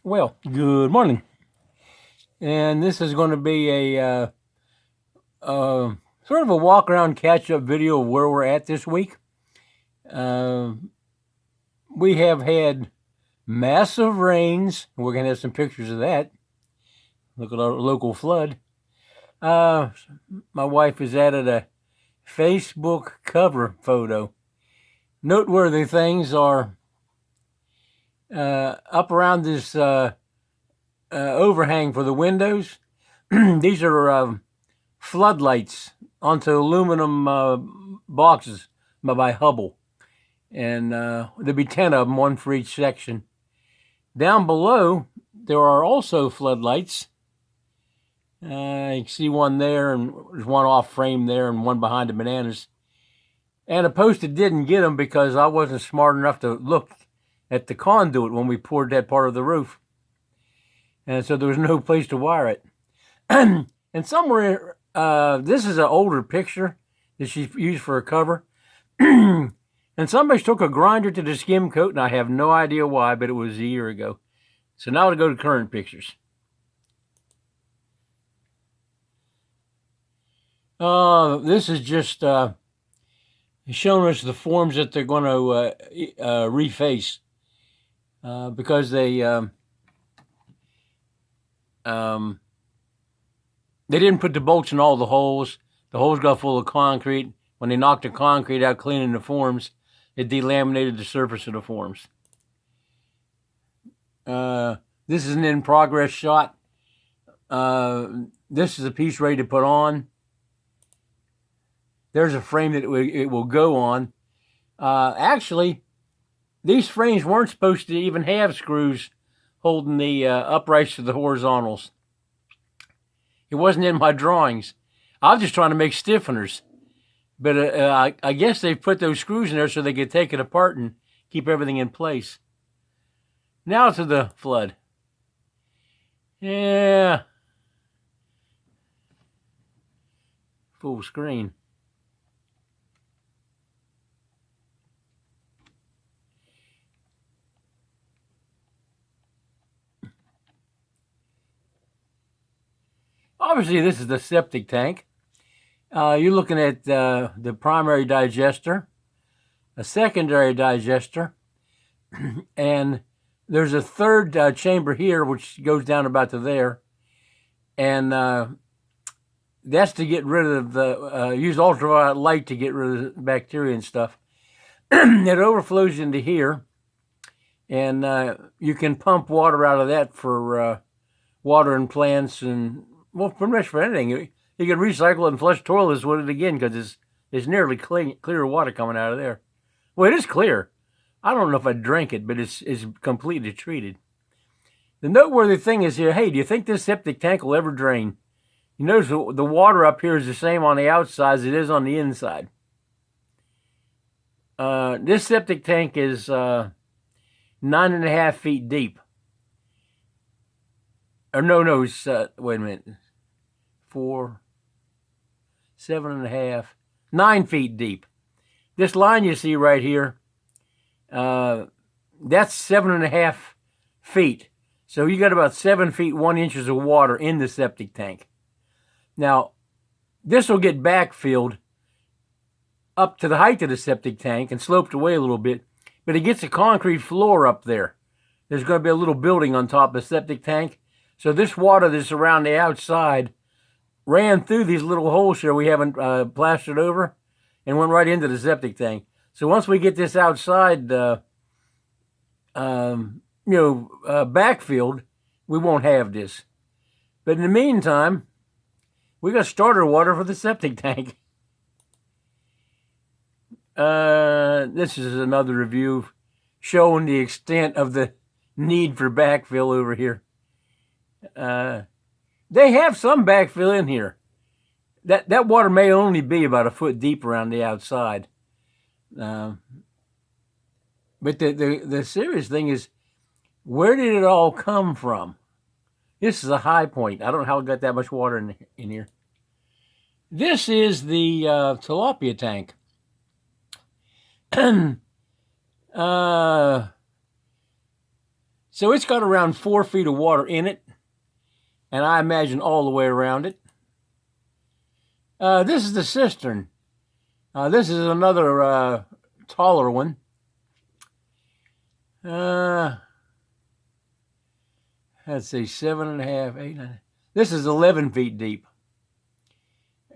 Well, good morning. And this is going to be a sort of a walk around catch up video of where we're at this week. Uh, we have had massive rains. We're going to have some pictures of that. Look at our local flood. My wife has added a Facebook cover photo. Noteworthy things are up around this overhang for the windows. These are floodlights onto aluminum boxes by Hubble. And there'll be 10 of them, one for each section. Down below, there are also floodlights. You can see one there, and there's one off frame there, and one behind the bananas. And a posted didn't get them because I wasn't smart enough to look at the conduit when we poured that part of the roof. And so there was no place to wire it. And somewhere, this is an older picture that she used for a cover. And somebody took a grinder to the skim coat, and I have no idea why, but it was a year ago. So now to go to current pictures. This is just showing us the forms that they're going to reface because they didn't put the bolts in all the holes. The holes got full of concrete. When they knocked the concrete out cleaning the forms, it delaminated the surface of the forms. This is an in-progress shot. This is a piece ready to put on. There's a frame that it will go on. Actually, these frames weren't supposed to even have screws holding the uprights to the horizontals. It wasn't in my drawings. I was just trying to make stiffeners. But I guess they put those screws in there so they could take it apart and keep everything in place. Now to the flood. Yeah. Full screen. Obviously, this is the septic tank. You're looking at the primary digester, a secondary digester, and there's a third chamber here, which goes down about to there. And that's to get rid of the, use ultraviolet light to get rid of the bacteria and stuff. It overflows into here, and you can pump water out of that for watering plants and, well, pretty much for anything. You can recycle it and flush toilets with it again because it's nearly clear water coming out of there. Well, it is clear. I don't know if I'd drink it, but it's completely treated. The noteworthy thing is here, hey, do you think this septic tank will ever drain? You notice the water up here is the same on the outside as it is on the inside. This septic tank is 9.5 feet deep. Or no, it's, wait a minute. 4, 7.5, 9 feet deep. This line you see right here, that's 7.5 feet. So you got about 7 feet 1 inches of water in the septic tank. Now, this will get backfilled up to the height of the septic tank and sloped away a little bit, but it gets a concrete floor up there. There's going to be a little building on top of the septic tank. So this water that's around the outside ran through these little holes here we haven't plastered over and went right into the septic tank. So once we get this outside, backfilled, we won't have this. But in the meantime, we got starter water for the septic tank. This is another review showing the extent of the need for backfill over here. They have some backfill in here. That water may only be about a foot deep around the outside. But the serious thing is, where did it all come from? This is a high point. I don't know how it got that much water in here. This is the tilapia tank. So it's got around 4 feet of water in it, and I imagine all the way around it. This is the cistern. This is another taller one. Let's see, 7.5, 8, 9. This is 11 feet deep.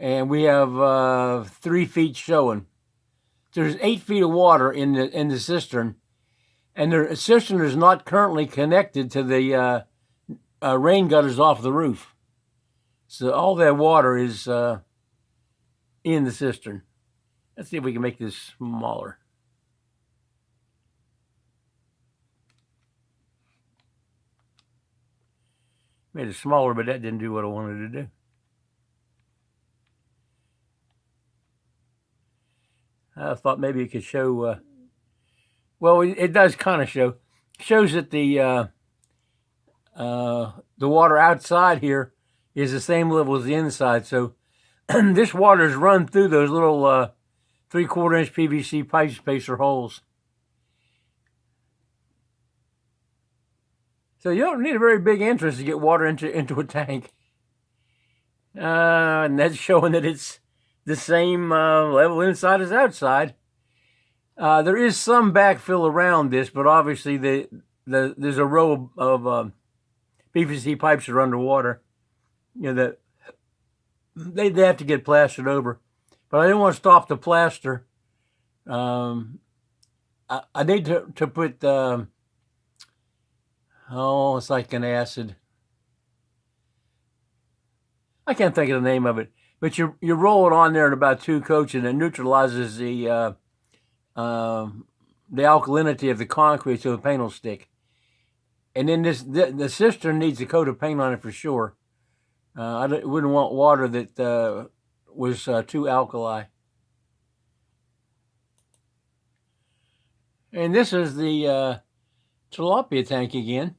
And we have 3 feet showing. So there's 8 feet of water in the cistern. And the cistern is not currently connected to the rain gutters off the roof. So all that water is in the cistern. Let's see if we can make this smaller. Made it smaller, but that didn't do what I wanted to do. I thought maybe it could show, well, it does kind of show. Shows that the water outside here is the same level as the inside. So this water is run through those little 3/4 inch PVC pipe spacer holes. So you don't need a very big entrance to get water into a tank. And that's showing that it's the same level inside as outside. There is some backfill around this, but obviously there's a row of PVC pipes that are underwater. You know, that they have to get plastered over. But I didn't want to stop the plaster. I need to put it's like an acid. I can't think of the name of it. But you roll it on there in about 2 coats, and it neutralizes the alkalinity of the concrete so the paint will stick. And then the cistern needs a coat of paint on it for sure. I wouldn't want water that was too alkali. And this is the tilapia tank again.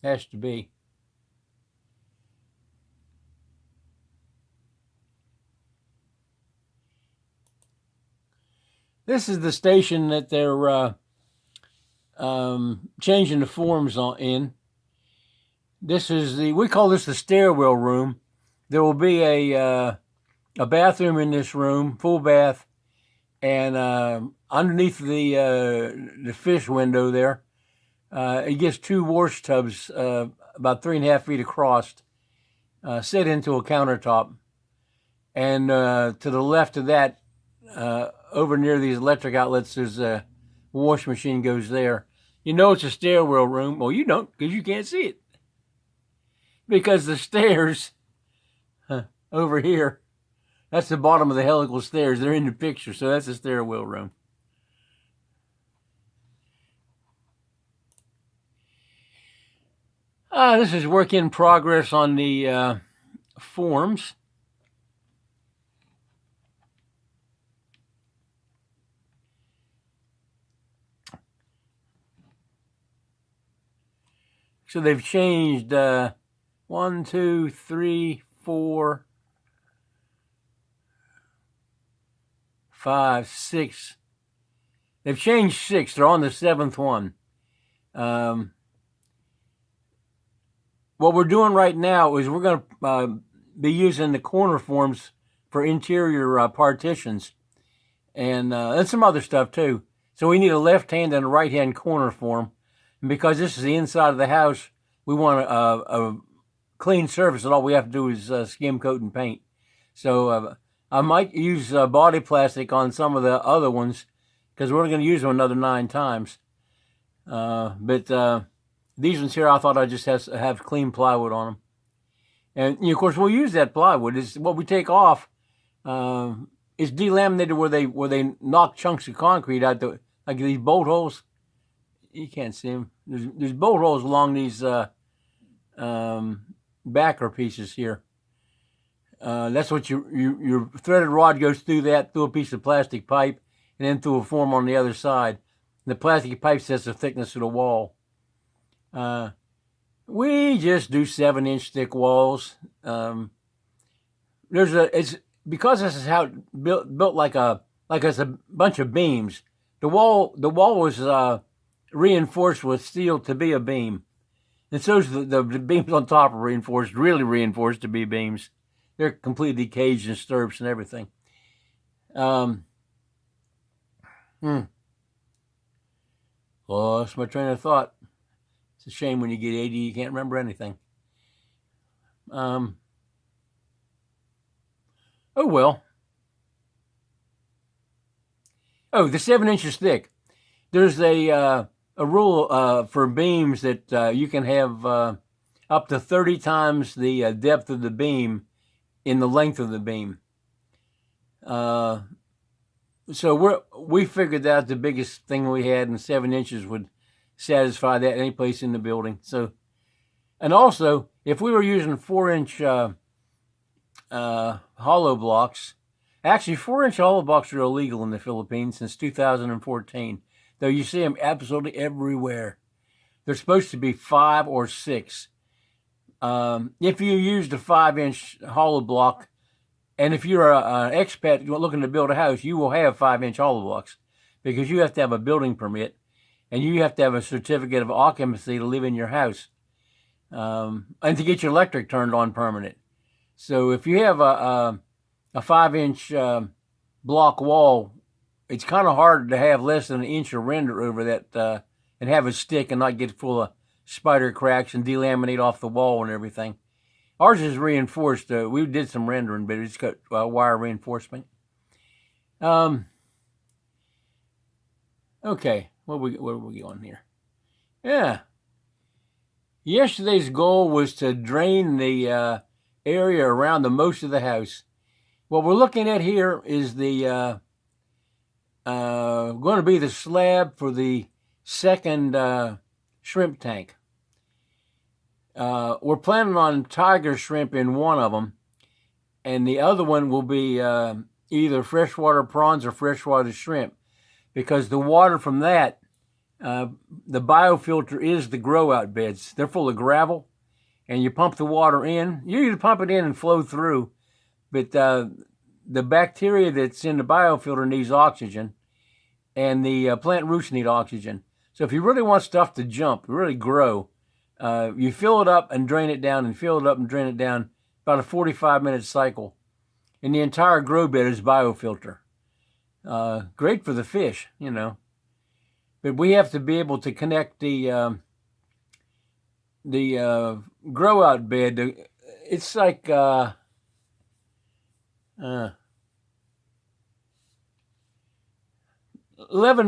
Has to be. This is the station that they're changing the forms in. This is we call this the stairwell room. There will be a bathroom in this room, full bath, and underneath the fish window there, it gets 2 wash tubs about 3.5 feet across, set into a countertop, and to the left of that, over near these electric outlets, there's a wash machine goes there. You know it's a stairwell room. Well, you don't, because you can't see it. Because the stairs over here, that's the bottom of the helical stairs. They're in the picture, so that's a stairwell room. This is work in progress on the forms. So they've changed 1, 2, 3, 4, 5, 6. They've changed 6. They're on the 7th one. What we're doing right now is we're going to be using the corner forms for interior partitions, and some other stuff too. So we need a left-hand and a right-hand corner form. And because this is the inside of the house, we want a clean surface, and all we have to do is skim coat and paint. So I might use body plastic on some of the other ones, because we're going to use them another 9 times. But these ones here, I thought I just have clean plywood on them. And of course, we'll use that plywood. It's what we take off. It's delaminated where they knock chunks of concrete out, like these bolt holes. You can't see them. There's bolt holes along these backer pieces here. That's what your threaded rod goes through a piece of plastic pipe, and then through a form on the other side. The plastic pipe sets the thickness of the wall. We just do 7-inch thick walls. It's because this is how it built like it's a bunch of beams. The wall was reinforced with steel to be a beam. And so the beams on top are reinforced, really reinforced to be beams. They're completely caged and stirrups and everything. Lost my train of thought. It's a shame when you get 80, you can't remember anything. Oh, well. Oh, the 7 inches thick. There's a rule for beams that you can have up to 30 times the depth of the beam in the length of the beam. So we figured out the biggest thing we had, and 7 inches would satisfy that any place in the building. So, and also, if we were using 4-inch hollow blocks, actually 4-inch hollow blocks are illegal in the Philippines since 2014, though you see them absolutely everywhere. They're supposed to be 5 or 6. If you used a 5-inch hollow block, and if you're an expat looking to build a house, you will have 5-inch hollow blocks because you have to have a building permit and you have to have a certificate of occupancy to live in your house and to get your electric turned on permanent. So if you have a 5-inch block wall, it's kind of hard to have less than an inch of render over that and have it stick and not get full of spider cracks and delaminate off the wall and everything. Ours is reinforced. We did some rendering, but it's got wire reinforcement. Okay, what are we on here? Yeah. Yesterday's goal was to drain the area around the most of the house. What we're looking at here is the going to be the slab for the second shrimp tank. We're planning on tiger shrimp in one of them, and the other one will be either freshwater prawns or freshwater shrimp, because the water from that, the biofilter is the grow-out beds. They're full of gravel, and you pump the water in. You usually pump it in and flow through, but the bacteria that's in the biofilter needs oxygen, and the plant roots need oxygen. So if you really want stuff to jump, really grow, you fill it up and drain it down and fill it up and drain it down, about a 45-minute cycle. And the entire grow bed is biofilter. Great for the fish, you know. But we have to be able to connect the grow out bed. It's like 11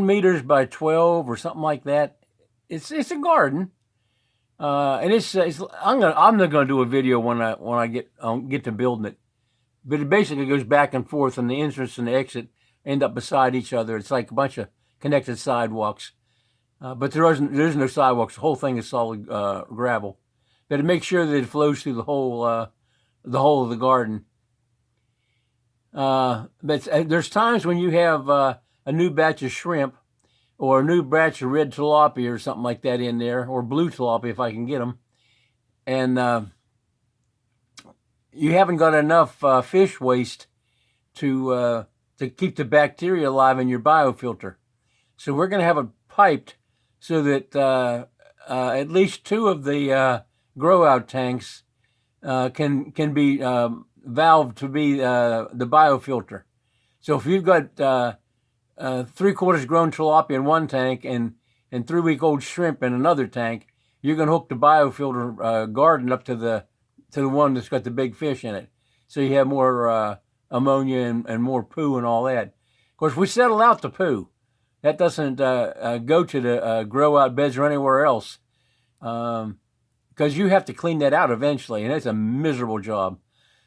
meters by 12 or something like that. It's a garden. And I'm not gonna do a video when I get to building it, but it basically goes back and forth, and the entrance and the exit end up beside each other. It's like a bunch of connected sidewalks, but there's no sidewalks. The whole thing is solid gravel, but it makes sure that it flows through the whole of the garden. But there's times when you have a new batch of shrimp, or a new batch of red tilapia or something like that in there, or blue tilapia if I can get them, and you haven't got enough fish waste to keep the bacteria alive in your biofilter. So we're going to have it piped so that at least 2 of the grow-out tanks can be valved to be the biofilter. So if you've got 3/4 grown tilapia in one tank and 3-week-old shrimp in another tank, you're going to hook the biofilter garden up to the one that's got the big fish in it. So you have more ammonia and more poo and all that. Of course, we settle out the poo. That doesn't go to the grow-out beds or anywhere else, because you have to clean that out eventually, and it's a miserable job.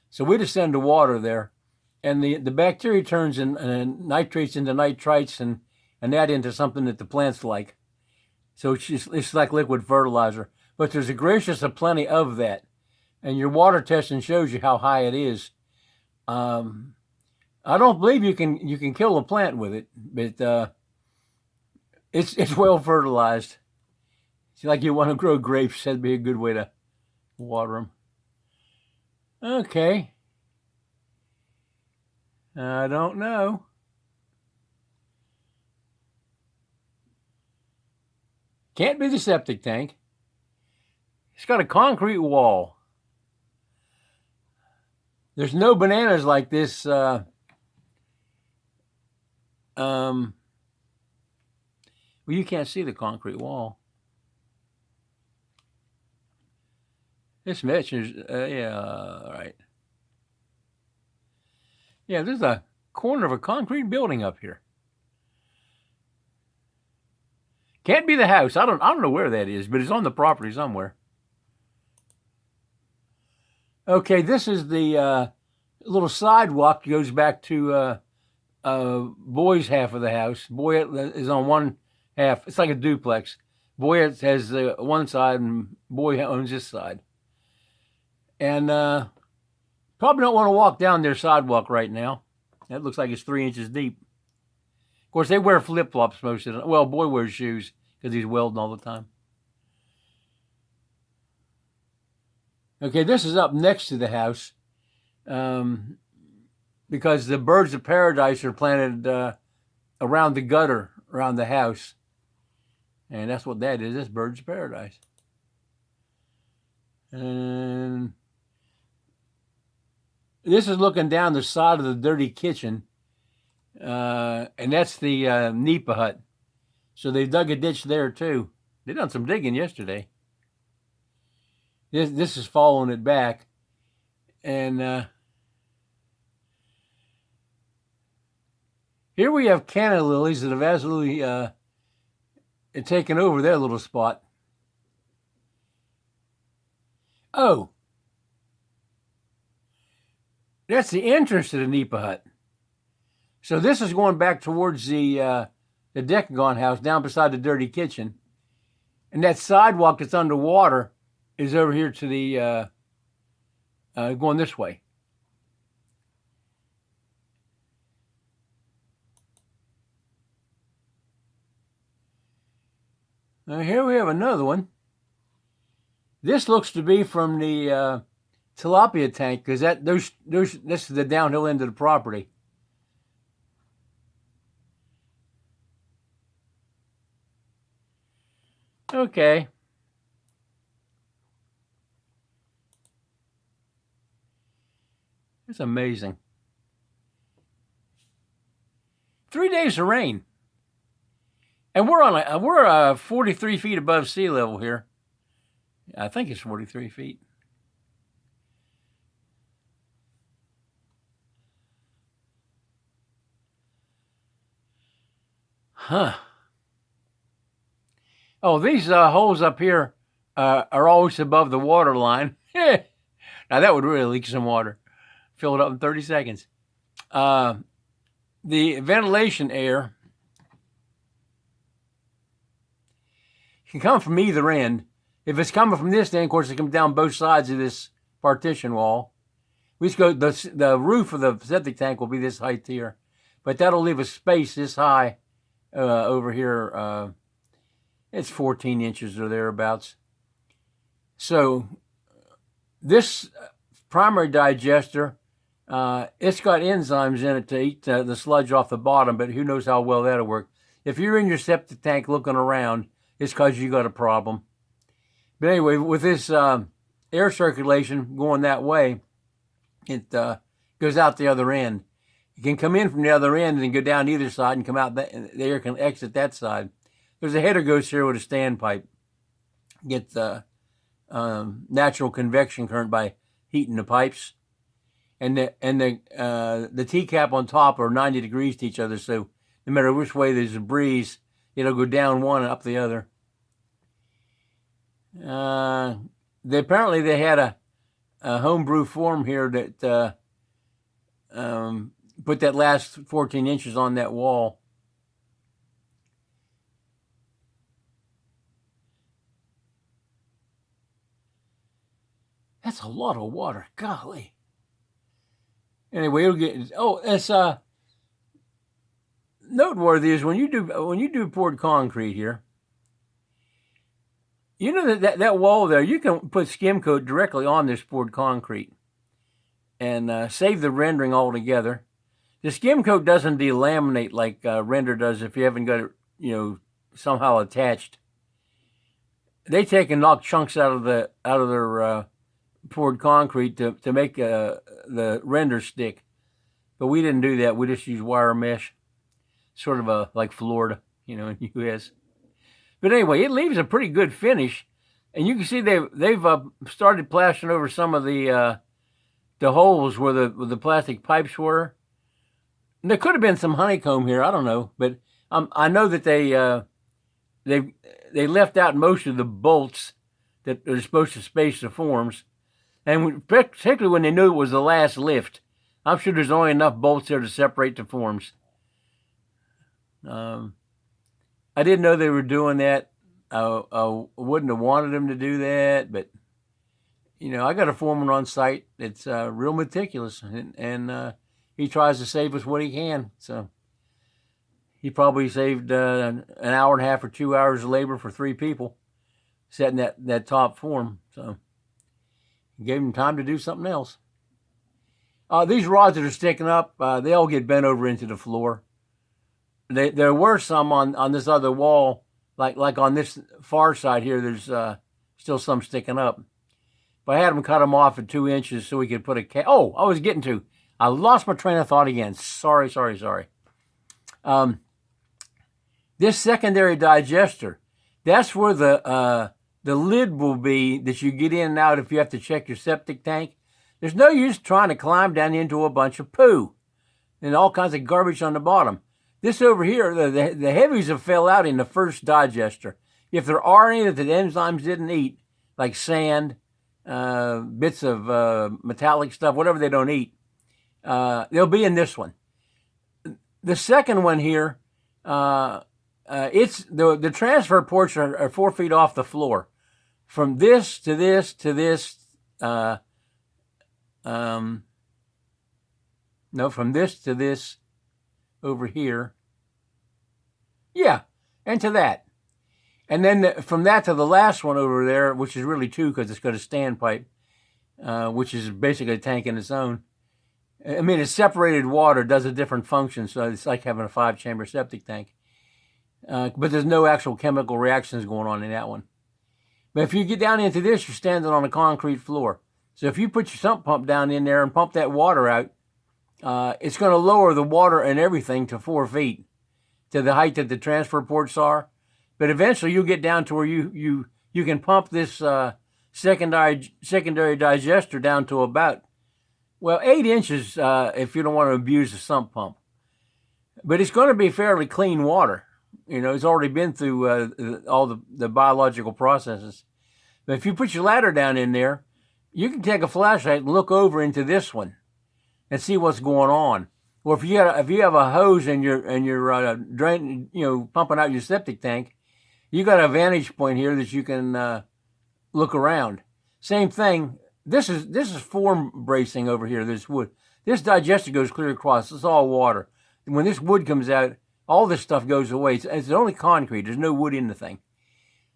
So we just send the water there. And the bacteria turns in nitrates into nitrites and that into something that the plants like. So it's like liquid fertilizer. But there's a gracious plenty of that. And your water testing shows you how high it is. I don't believe you can kill a plant with it, but it's well fertilized. It's like you want to grow grapes. That'd be a good way to water them. Okay. I don't know. Can't be the septic tank. It's got a concrete wall. There's no bananas like this. Well, you can't see the concrete wall. This measures, yeah, all right. Yeah, there's a corner of a concrete building up here. Can't be the house. I don't know where that is, but it's on the property somewhere. Okay, this is the little sidewalk that goes back to Boy's half of the house. Boy is on one half. It's like a duplex. Boy has one side, and Boy owns this side. And probably don't want to walk down their sidewalk right now. That looks like it's 3 inches deep. Of course, they wear flip-flops most of the time. Well, Boy wears shoes because he's welding all the time. Okay, this is up next to the house because the birds of paradise are planted around the gutter, around the house. And that's what that is. That's birds of paradise. And this is looking down the side of the dirty kitchen. And that's the Nipa hut. So they dug a ditch there too. They done some digging yesterday. This is following it back. And here we have canna lilies that have absolutely taken over their little spot. Oh, that's the entrance to the Nipa hut. So this is going back towards the Decagon house down beside the dirty kitchen. And that sidewalk that's underwater is over here to the, going this way. Now here we have another one. This looks to be from the tilapia tank because this is the downhill end of the property. Okay. It's amazing. 3 days of rain. And we're 43 feet above sea level here. I think it's 43 feet. Huh. Oh, these holes up here are always above the water line. Now that would really leak some water. Fill it up in 30 seconds. The ventilation air can come from either end. If it's coming from this end, of course, it comes down both sides of this partition wall. We just go, the roof of the septic tank will be this height here, but that'll leave a space this high over here. It's 14 inches or thereabouts. So this primary digester, it's got enzymes in it to eat the sludge off the bottom, but who knows how well that'll work. If you're in your septic tank looking around, it's because you got a problem. But anyway, with this air circulation going that way, it goes out the other end. It can come in from the other end and go down either side and come out. The air can exit that side. There's a header goes here with a standpipe. Get the natural convection current by heating the pipes, and the T-cap on top are 90 degrees to each other. So no matter which way there's a breeze, it'll go down one and up the other. Apparently they had a homebrew form here that put that last 14 inches on that wall. That's a lot of water, golly. Anyway, it'll get. Oh, it's noteworthy is when you do poured concrete here. You know that wall there, you can put skim coat directly on this poured concrete and save the rendering altogether. The skim coat doesn't delaminate like render does if you haven't got it, somehow attached. they take and knock chunks out of their poured concrete to make the render stick. But we didn't do that. We just used wire mesh, sort of like Florida, in the U.S. But anyway, it leaves a pretty good finish, and you can see they've started plastering over some of the holes where the plastic pipes were. And there could have been some honeycomb here. I don't know, but I know that they left out most of the bolts that are supposed to space the forms, and particularly when they knew it was the last lift. I'm sure there's only enough bolts there to separate the forms. I didn't know they were doing that. I wouldn't have wanted them to do that, but I got a foreman on site that's real meticulous, and he tries to save us what he can. So he probably saved an hour and a half or 2 hours of labor for 3 people setting that top form. So he gave them time to do something else. These rods that are sticking up, they all get bent over into the floor. There were some on this other wall, like on this far side here. There's still some sticking up. But I had them cut them off at 2 inches so we could put I lost my train of thought again. Sorry. This secondary digester, that's where the lid will be that you get in and out if you have to check your septic tank. There's no use trying to climb down into a bunch of poo and all kinds of garbage on the bottom. This over here, the heavies have fell out in the first digester. If there are any that the enzymes didn't eat, like sand, bits of metallic stuff, whatever they don't eat, they'll be in this one. The second one here, it's the transfer ports are 4 feet off the floor. From this to this to this, from this to this over here. Yeah, and to that. And then from that to the last one over there, which is really 2 because it's got a standpipe, which is basically a tank in its own. I mean, it's separated water, does a different function, so it's like having a 5-chamber septic tank. But there's no actual chemical reactions going on in that one. But if you get down into this, you're standing on a concrete floor. So if you put your sump pump down in there and pump that water out, it's going to lower the water and everything to 4 feet, to the height that the transfer ports are. But eventually you'll get down to where you can pump this secondary digester down to about, 8 inches if you don't want to abuse the sump pump. But it's going to be fairly clean water. It's already been through all the biological processes. But if you put your ladder down in there, you can take a flashlight and look over into this one and see what's going on. Or if you have a hose and you're drain, pumping out your septic tank, you got a vantage point here that you can look around. Same thing. This is form bracing over here. This wood. This digester goes clear across. It's all water. And when this wood comes out, all this stuff goes away. It's only concrete. There's no wood in the thing.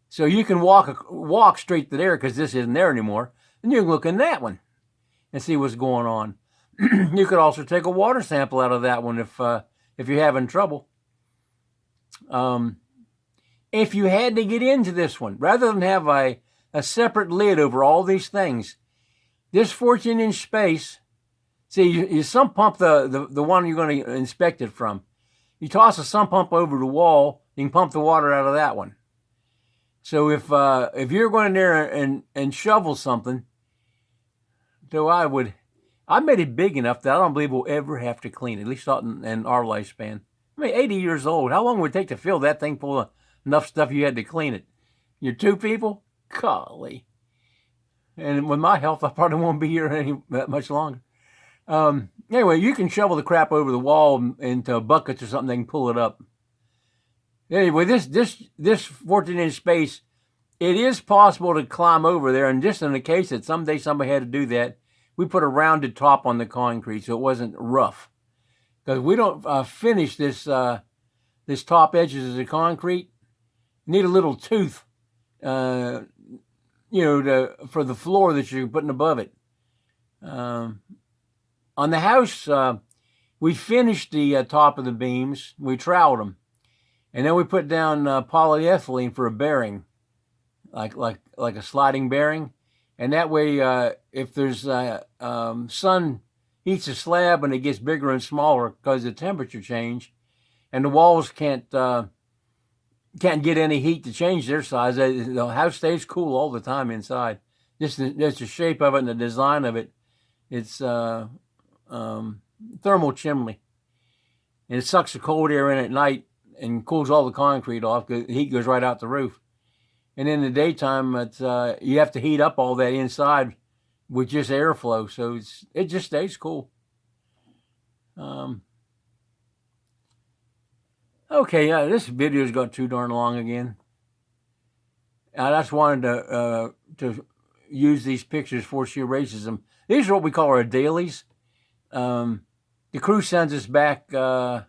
So you can walk straight to there because this isn't there anymore. And you can look in that one and see what's going on. You could also take a water sample out of that one if you're having trouble. If you had to get into this one, rather than have a separate lid over all these things, this 14-inch space, see, you sump pump the one you're going to inspect it from. You toss a sump pump over the wall, you can pump the water out of that one. So if you're going in there and shovel something, so I made it big enough that I don't believe we'll ever have to clean it, at least not in our lifespan. 80 years old. How long would it take to fill that thing full of enough stuff you had to clean it? You're 2 people? Golly. And with my health, I probably won't be here that much longer. Anyway, you can shovel the crap over the wall into buckets or something, they can pull it up. Anyway, this 14-inch space, it is possible to climb over there, and just in the case that someday somebody had to do that, we put a rounded top on the concrete so it wasn't rough. Because we don't finish this top edges of the concrete. You need a little tooth, for the floor that you're putting above it. On the house, we finished the top of the beams. We troweled them. And then we put down polyethylene for a bearing. like a sliding bearing, and that way, if there's sun heats a slab and it gets bigger and smaller because of the temperature change, and the walls can't get any heat to change their size. The house stays cool all the time inside. Just the shape of it and the design of it. It's thermal chimney, and it sucks the cold air in at night and cools all the concrete off because the heat goes right out the roof. And in the daytime, it's you have to heat up all that inside with just airflow, so it just stays cool. Okay, this video's got too darn long again. I just wanted to use these pictures for sheer racism. These are what we call our dailies. The crew sends us back 4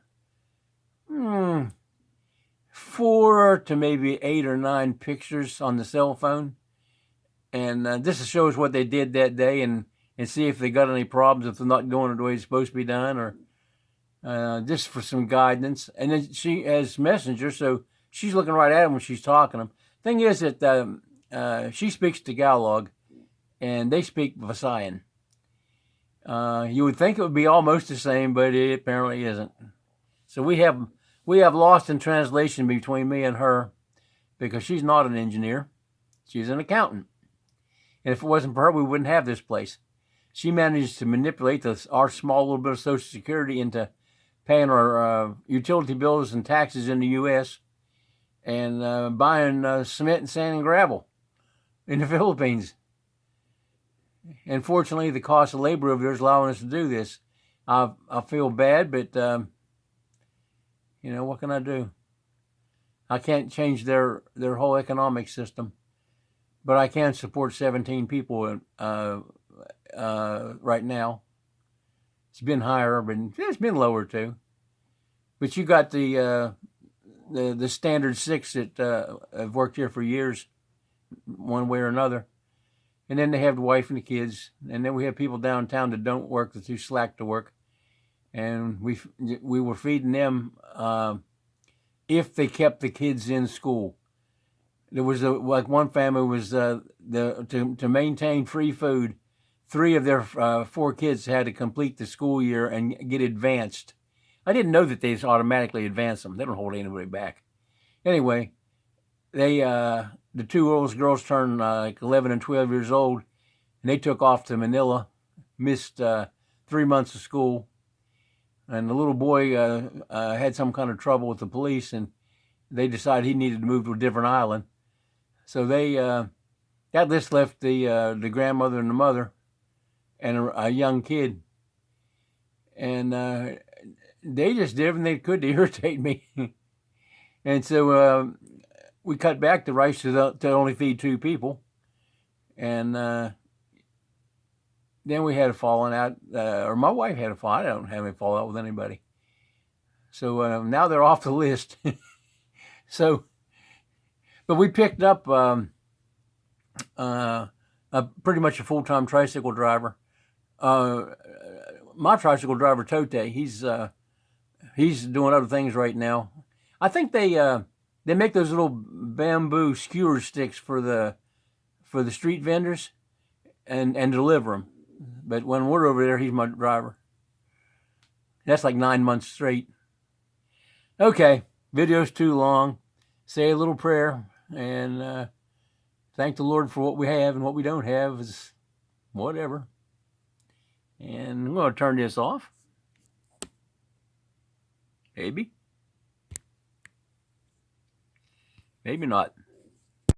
to maybe 8 or 9 pictures on the cell phone, and this shows what they did that day and see if they got any problems, if they're not going the way it's supposed to be done, or just for some guidance. And then she has messenger, so she's looking right at them when she's talking to them. Thing is that she speaks Tagalog, and they speak Visayan. You would think it would be almost the same, but it apparently isn't. So we have lost in translation between me and her, because she's not an engineer. She's an accountant. And if it wasn't for her, we wouldn't have this place. She managed to manipulate our small little bit of Social Security into paying our utility bills and taxes in the U.S. and buying cement and sand and gravel in the Philippines. And fortunately, the cost of labor over there is allowing us to do this. I feel bad, but what can I do? I can't change their whole economic system, but I can support 17 people right now. It's been higher, but it's been lower too. But you got the standard 6 that have worked here for years, one way or another. And then they have the wife and the kids. And then we have people downtown that don't work, they're too slack to work. And we were feeding them if they kept the kids in school. There was one family was to maintain free food. 3 of their 4 kids had to complete the school year and get advanced. I didn't know that they just automatically advance them. They don't hold anybody back. Anyway, they the 2 oldest girls turned like 11 and 12 years old, and they took off to Manila, missed 3 months of school. And the little boy had some kind of trouble with the police, and they decided he needed to move to a different island. So they that list left the grandmother and the mother and a young kid, and they just did everything they could to irritate me. And so we cut back the rice to only feed 2 people, and then we had a falling out, or my wife had a falling out. I don't have any fallout with anybody. So now they're off the list. So, but we picked up pretty much a full-time tricycle driver. My tricycle driver, Tote, he's doing other things right now. I think they make those little bamboo skewer sticks for the street vendors and deliver them. But when we're over there, he's my driver. That's like 9 months straight. Okay, video's too long. Say a little prayer and thank the Lord for what we have, and what we don't have is whatever. And I'm going to turn this off. Maybe. Maybe not.